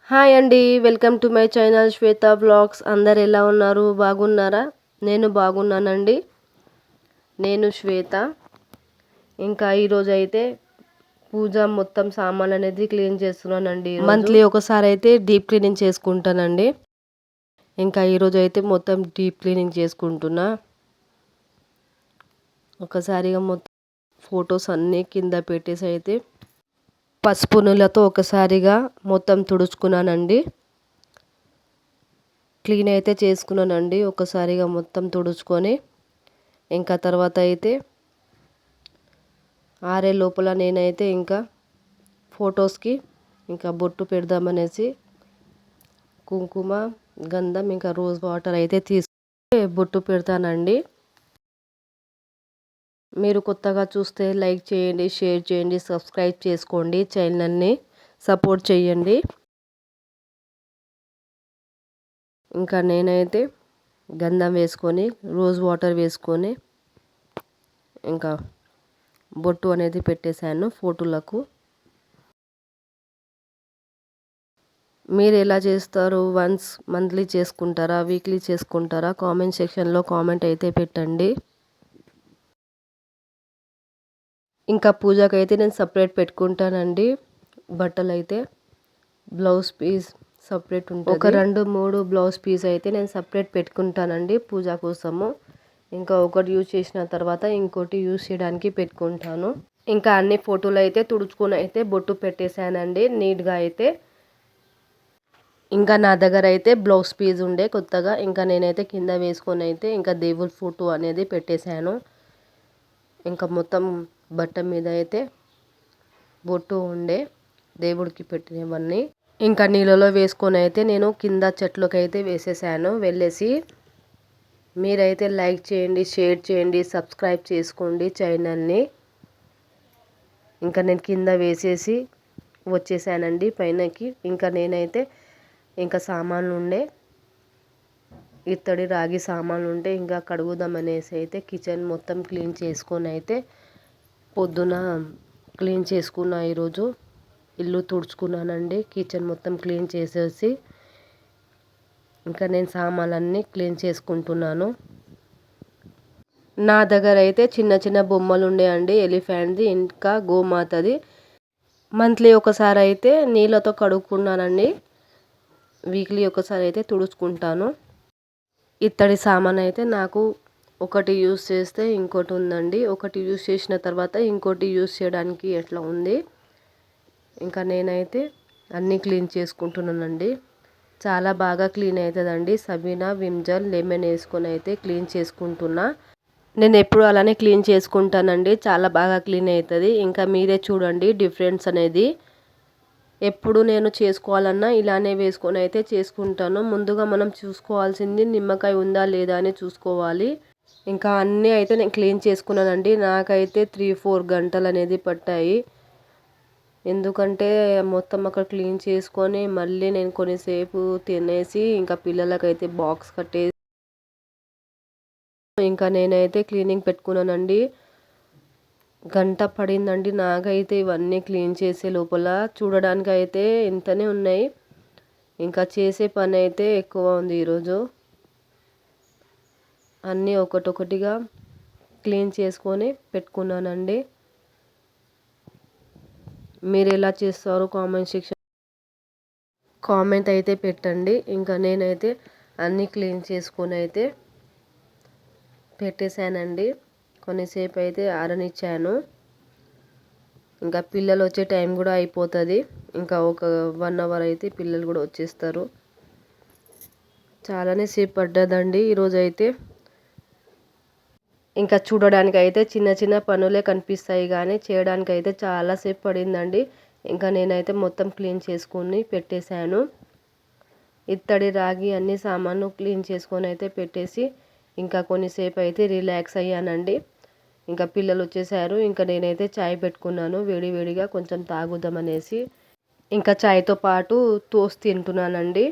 Hi అండి. Welcome to my channel Shweta vlogs. అందరు ఎలా ఉన్నారు? బాగున్నారా? నేను బాగున్నానండి. నేను శ్వేత. ఇంకా ఈరోజు అయితే పూజ మొత్తం సామాన్లు అనేది క్లీన్ చేస్తున్నానండి. మంత్లీ ఒకసారి అయితే డీప్ క్లీనింగ్ చేసుకుంటానండి. ఇంకా ఈరోజు అయితే మొత్తం డీప్ క్లీనింగ్ చేసుకుంటున్నా. ఒకసారిగా మొత్తం ఫొటోస్ అన్నీ కింద పెట్టేసి అయితే పసుపు నీళ్ళతో ఒకసారిగా మొత్తం తుడుచుకున్నానండి. క్లీన్ అయితే చేసుకున్నానండి ఒకసారిగా మొత్తం తుడుచుకొని. ఇంకా తర్వాత అయితే ఆరే లోపల నేనైతే ఇంకా ఫొటోస్కి ఇంకా బొట్టు పెడదామనేసి కుంకుమ, గంధం ఇంకా రోజ్ వాటర్ అయితే తీసుకొని బొట్టు పెడతానండి. మీరు కొత్తగా చూస్తే లైక్ చేయండి, షేర్ చేయండి, సబ్స్క్రైబ్ చేసుకోండి. ఛానల్ని సపోర్ట్ చేయండి. ఇంకా నేనైతే గంధం వేసుకొని రోజ్ వాటర్ వేసుకొని ఇంకా బొట్టు అనేది పెట్టేశాను ఫోటోలకు. మీరు ఎలా చేస్తారు? వన్స్ మంత్లీ చేసుకుంటారా, వీక్లీ చేసుకుంటారా? కామెంట్ సెక్షన్లో కామెంట్ అయితే పెట్టండి. ఇంకా పూజకైతే నేను సపరేట్ పెట్టుకుంటానండి బట్టలు అయితే. బ్లౌజ్ పీస్ సపరేట్ ఉంటుంది. ఒక 2-3 బ్లౌజ్ పీస్ అయితే నేను సపరేట్ పెట్టుకుంటానండి పూజ కోసము. ఇంకా ఒకటి యూజ్ చేసిన తర్వాత ఇంకోటి యూజ్ చేయడానికి పెట్టుకుంటాను. ఇంకా అన్ని ఫోటోలు అయితే తుడుచుకొని అయితే బొట్టు పెట్టేశానండి నీట్గా అయితే. ఇంకా నా దగ్గర అయితే బ్లౌజ్ పీస్ ఉండే కొత్తగా, ఇంకా నేనైతే కింద వేసుకొని అయితే ఇంకా దేవుడి ఫోటో అనేది పెట్టేశాను. ఇంకా మొత్తం బట్ట మీద అయితే బొట్టు ఉండే దేవుడికి పెట్టినవన్నీ ఇంకా నీళ్ళలో వేసుకొని అయితే నేను కింద చెట్లకి అయితే వేసేసాను వెళ్ళేసి. మీరైతే లైక్ చేయండి, షేర్ చేయండి, సబ్స్క్రైబ్ చేసుకోండి ఛానల్ని. ఇంకా నేను కింద వేసేసి వచ్చేసానండి పైనకి. ఇంకా నేనైతే ఇంకా సామాన్లు ఉండే ఇత్తడి రాగి సామాన్లు ఉంటే ఇంకా కడుగుదామనేసి అయితే కిచెన్ మొత్తం క్లీన్ చేసుకొని అయితే పొద్దున క్లీన్ చేసుకున్నా. ఈరోజు ఇల్లు తుడుచుకున్నానండి. కిచెన్ మొత్తం క్లీన్ చేసేసి ఇంకా నేను సామాన్లన్నీ క్లీన్ చేసుకుంటున్నాను. నా దగ్గర అయితే చిన్న చిన్న బొమ్మలు ఉండేయండి, ఎలిఫెంట్ది ఇంకా గోమాతది. మంత్లీ ఒకసారి అయితే నీళ్ళతో కడుక్కున్నానండి. వీక్లీ ఒకసారి అయితే తుడుచుకుంటాను. ఇత్తడి సామాన్ అయితే నాకు ఒకటి యూస్ చేస్తే ఇంకోటి ఉందండి. ఒకటి యూస్ చేసిన తర్వాత ఇంకోటి యూస్ చేయడానికి ఎట్లా ఉంది. ఇంకా నేనైతే అన్నీ క్లీన్ చేసుకుంటున్నానండి. చాలా బాగా క్లీన్ అవుతుందండి. సబీనా విమ్ జెల్ లెమన్ వేసుకొని అయితే క్లీన్ చేసుకుంటున్నా. నేను ఎప్పుడు అలానే క్లీన్ చేసుకుంటానండి. చాలా బాగా క్లీన్ అవుతుంది. ఇంకా మీరే చూడండి డిఫరెన్స్ అనేది. ఎప్పుడు నేను చేసుకోవాలన్నా ఇలానే వేసుకొని అయితే చేసుకుంటాను. ముందుగా మనం చూసుకోవాల్సింది నిమ్మకాయ ఉందా లేదా అని చూసుకోవాలి. ఇంకా అన్నీ అయితే నేను క్లీన్ చేసుకున్నానండి. నాకైతే 3-4 గంటలు అనేది పట్టాయి. ఎందుకంటే మొత్తం అక్కడ క్లీన్ చేసుకొని మళ్ళీ నేను కొన్నిసేపు తినేసి ఇంకా పిల్లలకైతే బాక్స్ కట్టేసి ఇంకా నేనైతే క్లీనింగ్ పెట్టుకున్నానండి. గంట పడిందండి నాకైతే ఇవన్నీ క్లీన్ చేసే లోపల. చూడడానికి అయితే ఇంతనే ఉన్నాయి, ఇంకా చేసే పని అయితే ఎక్కువ ఉంది ఈరోజు. అన్నీ ఒకటొకటిగా క్లీన్ చేసుకొని పెట్టుకున్నానండి. మీరు ఎలా చేస్తారో కామెంట్ అయితే పెట్టండి. ఇంకా నేనైతే అన్నీ క్లీన్ చేసుకొని అయితే పెట్టేశానండి. కొన్నిసేపు అయితే ఆరనిచ్చాను. ఇంకా పిల్లలు వచ్చే టైం కూడా అయిపోతుంది. ఇంకా ఒక 1 అవర్ అయితే పిల్లలు కూడా వచ్చేస్తారు. చాలానే సేపు పడ్డదండి ఈరోజు అయితే. ఇంకా చూడడానికి అయితే చిన్న చిన్న పనులే కనిపిస్తాయి కానీ చేయడానికి అయితే చాలాసేపు పడిందండి. ఇంకా నేనైతే మొత్తం క్లీన్ చేసుకొని పెట్టేశాను. ఇత్తడి రాగి అన్ని సామాన్లు క్లీన్ చేసుకొని అయితే పెట్టేసి ఇంకా కొన్నిసేపు అయితే రిలాక్స్ అయ్యానండి. ఇంకా పిల్లలు వచ్చేసారు. ఇంకా నేనైతే చాయ్ పెట్టుకున్నాను వేడివేడిగా కొంచెం తాగుదామనేసి. ఇంకా చాయ్తో పాటు టోస్ట్ తింటున్నానండి.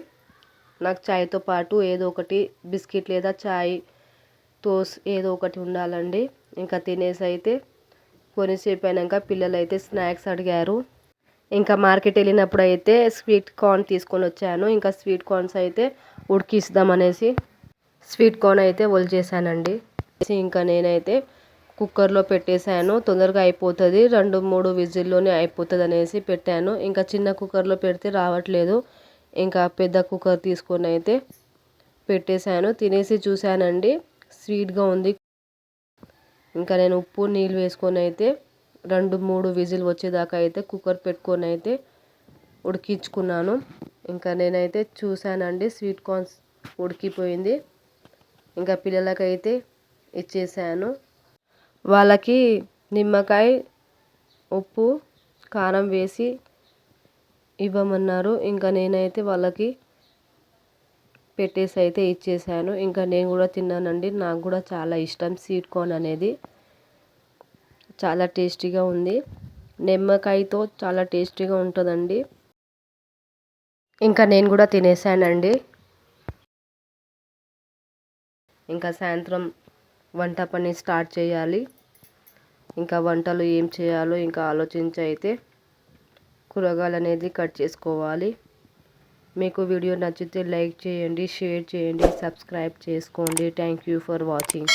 నాకు చాయ్తో పాటు ఏదో ఒకటి బిస్కెట్ లేదా చాయ్ టోస్ట్ ఏదో ఒకటి ఉండాలండి. ఇంకా తినేసి అయితే కొన్నిసేపు అయినాక పిల్లలు అయితే స్నాక్స్ అడిగారు. ఇంకా మార్కెట్ వెళ్ళినప్పుడు అయితే స్వీట్ కార్న్ తీసుకొని వచ్చాను. ఇంకా స్వీట్ కార్న్స్ అయితే ఉడికిస్తామనేసి స్వీట్ కార్న్ అయితే ఒలిచేసానండి. ఇంకా నేనైతే కుక్కర్లో పెట్టేశాను, తొందరగా అయిపోతుంది, 2-3 విజిల్లోనే అయిపోతుంది అనేసి పెట్టాను. ఇంకా చిన్న కుక్కర్లో పెడితే రావట్లేదు. ఇంకా పెద్ద కుక్కర్ తీసుకొని అయితే పెట్టేశాను. తినేసి చూశానండి, స్వీట్గా ఉంది. ఇంకా నేను ఉప్పు నీళ్ళు వేసుకొని అయితే 2-3 విజిల్ వచ్చేదాకా అయితే కుక్కర్ పెట్టుకొని అయితే ఉడికించుకున్నాను. ఇంకా నేనైతే చూశానండి, స్వీట్ కార్న్స్ ఉడికిపోయింది. ఇంకా పిల్లలకైతే ఇచ్చేసాను. వాళ్ళకి నిమ్మకాయ, ఉప్పు, కారం వేసి ఇవ్వమన్నారు. ఇంకా నేనైతే వాళ్ళకి పెట్టేసి అయితే ఇచ్చేసాను. ఇంకా నేను కూడా తిన్నానండి. నాకు కూడా చాలా ఇష్టం స్వీట్ కార్న్ అనేది, చాలా టేస్టీగా ఉంది. నిమ్మకాయతో చాలా టేస్టీగా ఉంటుందండి. ఇంకా నేను కూడా తినేసానండి. ఇంకా సాయంత్రం వంట పని స్టార్ట్ చేయాలి. ఇంకా వంటలు ఏం చేయాలో ఇంకా ఆలోచించి అయితే కూరగాయలు అనేది కట్ చేసుకోవాలి. మీకు వీడియో నచ్చితే లైక్ చేయండి, షేర్ చేయండి, సబ్స్క్రైబ్ చేసుకోండి. Thank you for watching.